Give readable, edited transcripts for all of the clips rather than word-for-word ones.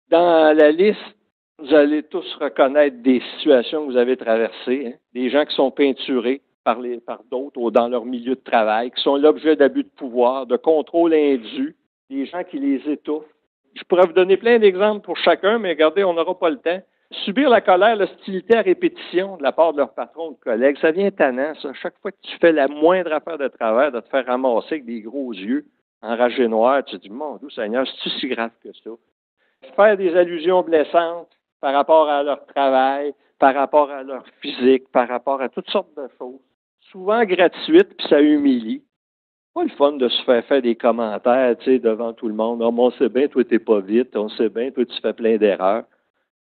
Dans la liste, vous allez tous reconnaître des situations que vous avez traversées, hein? Des gens qui sont peinturés par d'autres ou dans leur milieu de travail, qui sont l'objet d'abus de pouvoir, de contrôle indu, des gens qui les étouffent. Je pourrais vous donner plein d'exemples pour chacun, mais regardez, on n'aura pas le temps. Subir la colère, l'hostilité à répétition de la part de leur patron ou de collègues, ça vient tannant, ça. Chaque fois que tu fais la moindre affaire de travers, de te faire ramasser avec des gros yeux, enragés noirs, tu te dis, mon Dieu Seigneur, c'est-tu si grave que ça? Faire des allusions blessantes par rapport à leur travail, par rapport à leur physique, par rapport à toutes sortes de choses. Souvent gratuites, puis ça humilie. Pas le fun de se faire des commentaires, tu sais, devant tout le monde. Oh, mais on sait bien, toi, t'es pas vite. On sait bien, toi, tu fais plein d'erreurs.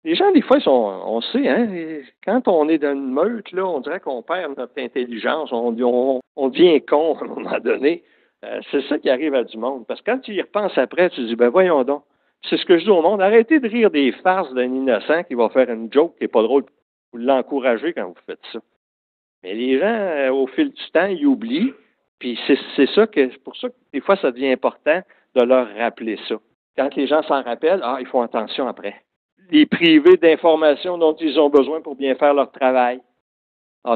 Les gens, des fois, on sait, hein, quand on est dans une meute, là, on dirait qu'on perd notre intelligence. On devient con à un moment donné. C'est ça qui arrive à du monde. Parce que quand tu y repenses après, tu te dis, ben voyons donc. C'est ce que je dis au monde. Arrêtez de rire des farces d'un innocent qui va faire une joke qui n'est pas drôle. Vous l'encouragez quand vous faites ça. Mais les gens, au fil du temps, ils oublient. Puis c'est pour ça que des fois, ça devient important de leur rappeler ça. Quand les gens s'en rappellent, ils font attention après. Les privés d'informations dont ils ont besoin pour bien faire leur travail.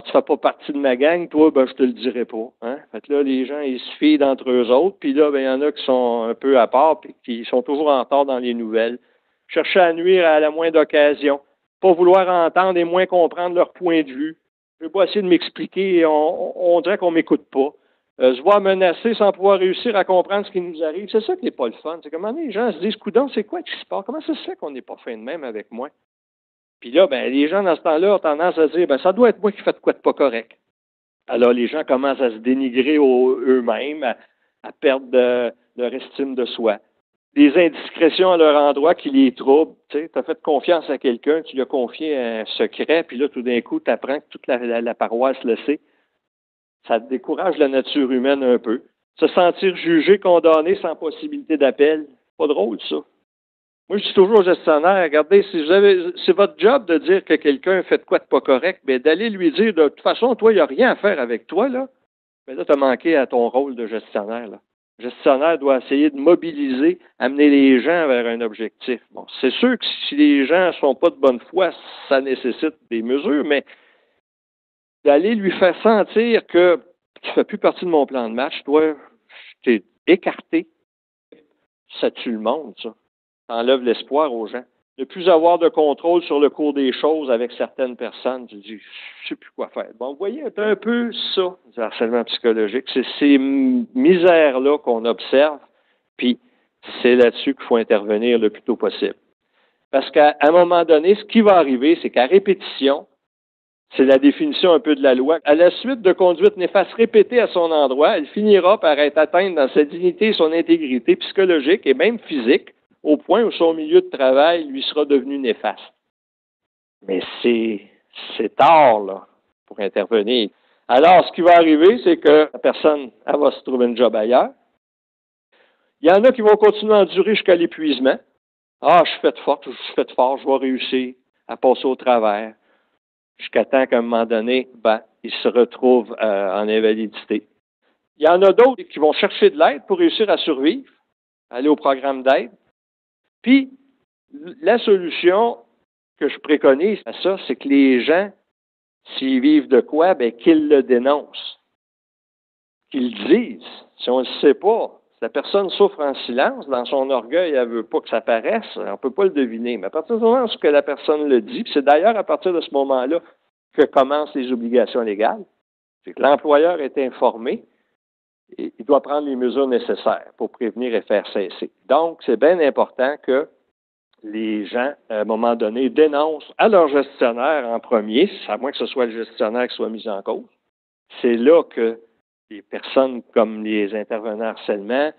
Tu fais pas partie de ma gang, toi, ben je te le dirai pas. Hein? Fait que là, les gens, ils se fient d'entre eux autres, puis là, ben, il y en a qui sont un peu à part, puis qui sont toujours en retard dans les nouvelles. Chercher à nuire à la moindre occasion. Pas vouloir entendre et moins comprendre leur point de vue. Je vais pas essayer de m'expliquer, on dirait qu'on m'écoute pas. Se voir menacé sans pouvoir réussir à comprendre ce qui nous arrive. C'est ça qui n'est pas le fun. C'est comment les gens se disent, coudonc, c'est quoi qui se passe? Comment ça se fait qu'on n'est pas fin de même avec moi? Puis là, ben, les gens, dans ce temps-là, ont tendance à dire, ben, ça doit être moi qui fais de quoi de pas correct. Alors, les gens commencent à se dénigrer eux-mêmes, à perdre leur estime de soi. Des indiscrétions à leur endroit qui les troublent. Tu as fait confiance à quelqu'un, tu lui as confié un secret, puis là, tout d'un coup, tu apprends que toute la paroisse le sait. Ça décourage la nature humaine un peu. Se sentir jugé, condamné sans possibilité d'appel. Pas drôle, ça. Moi, je dis toujours aux gestionnaires, regardez, c'est votre job de dire que quelqu'un fait de quoi de pas correct, mais d'aller lui dire, de toute façon, toi, il n'y a rien à faire avec toi, là. Mais là, tu as manqué à ton rôle de gestionnaire, là. Le gestionnaire doit essayer de mobiliser, amener les gens vers un objectif. Bon, c'est sûr que si les gens ne sont pas de bonne foi, ça nécessite des mesures, mais d'aller lui faire sentir que tu ne fais plus partie de mon plan de match, toi, tu es écarté, ça tue le monde, ça. Ça enlève l'espoir aux gens. Ne plus avoir de contrôle sur le cours des choses avec certaines personnes, tu dis, je ne sais plus quoi faire. Bon, vous voyez, c'est un peu ça, du harcèlement psychologique. C'est ces misères-là qu'on observe, puis c'est là-dessus qu'il faut intervenir le plus tôt possible. Parce qu'à un moment donné, ce qui va arriver, c'est qu'à répétition, c'est la définition un peu de la loi. À la suite de conduites néfastes répétées à son endroit, elle finira par être atteinte dans sa dignité et son intégrité psychologique et même physique, au point où son milieu de travail lui sera devenu néfaste. Mais c'est tard, là, pour intervenir. Alors, ce qui va arriver, c'est que la personne, elle va se trouver un job ailleurs. Il y en a qui vont continuer à endurer jusqu'à l'épuisement. Je suis fait fort, je vais réussir à passer au travers. Jusqu'à temps qu'à un moment donné, ils se retrouvent en invalidité. Il y en a d'autres qui vont chercher de l'aide pour réussir à survivre, aller au programme d'aide. Puis, la solution que je préconise à ça, c'est que les gens, s'ils vivent de quoi, qu'ils le dénoncent, qu'ils le disent. Si on ne le sait pas, si la personne souffre en silence, dans son orgueil, elle ne veut pas que ça paraisse, on ne peut pas le deviner. Mais à partir du moment où la personne le dit, puis c'est d'ailleurs à partir de ce moment-là que commencent les obligations légales, c'est que l'employeur est informé et il doit prendre les mesures nécessaires pour prévenir et faire cesser. Donc, c'est bien important que les gens, à un moment donné, dénoncent à leur gestionnaire en premier, à moins que ce soit le gestionnaire qui soit mis en cause. C'est là que les personnes comme les intervenants harcèlement,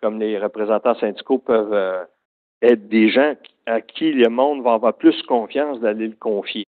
comme les représentants syndicaux peuvent être des gens à qui le monde va avoir plus confiance d'aller le confier.